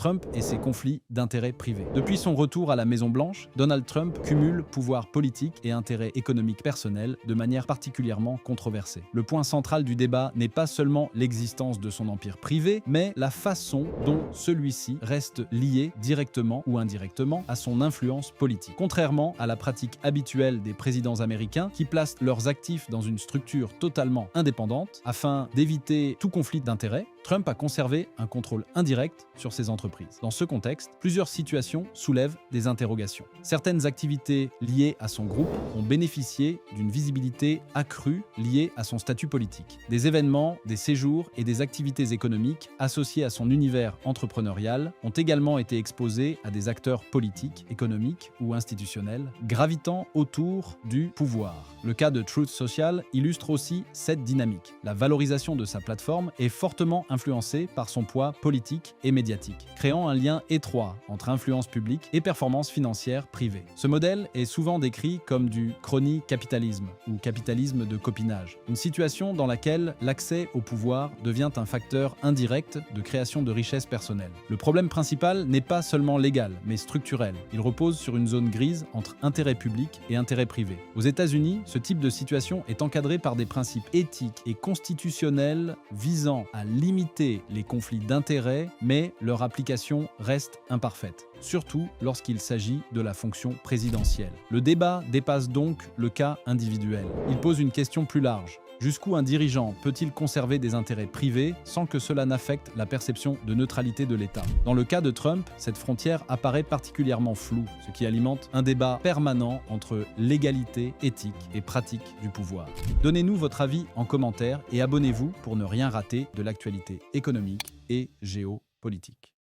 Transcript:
Trump et ses conflits d'intérêts privés. Depuis son retour à la Maison-Blanche, Donald Trump cumule pouvoir politique et intérêts économiques personnels de manière particulièrement controversée. Le point central du débat n'est pas seulement l'existence de son empire privé, mais la façon dont celui-ci reste lié directement ou indirectement à son influence politique. Contrairement à la pratique habituelle des présidents américains qui placent leurs actifs dans une structure totalement indépendante afin d'éviter tout conflit d'intérêts, Trump a conservé un contrôle indirect sur ses entreprises. Dans ce contexte, plusieurs situations soulèvent des interrogations. Certaines activités liées à son groupe ont bénéficié d'une visibilité accrue liée à son statut politique. Des événements, des séjours et des activités économiques associées à son univers entrepreneurial ont également été exposés à des acteurs politiques, économiques ou institutionnels gravitant autour du pouvoir. Le cas de Truth Social illustre aussi cette dynamique. La valorisation de sa plateforme est fortement influencée par son poids politique et médiatique, créant un lien étroit entre influence publique et performance financière privée. Ce modèle est souvent décrit comme du crony capitalisme ou capitalisme de copinage, une situation dans laquelle l'accès au pouvoir devient un facteur indirect de création de richesse personnelle. Le problème principal n'est pas seulement légal, mais structurel. Il repose sur une zone grise entre intérêt public et intérêt privé. Aux États-Unis, ce type de situation est encadré par des principes éthiques et constitutionnels visant à limiter les conflits d'intérêts, mais leur application reste imparfaite, surtout lorsqu'il s'agit de la fonction présidentielle. Le débat dépasse donc le cas individuel. Il pose une question plus large. Jusqu'où un dirigeant peut-il conserver des intérêts privés sans que cela n'affecte la perception de neutralité de l'État? Dans le cas de Trump, cette frontière apparaît particulièrement floue, ce qui alimente un débat permanent entre légalité, éthique et pratique du pouvoir. Donnez-nous votre avis en commentaire et abonnez-vous pour ne rien rater de l'actualité économique et géopolitique.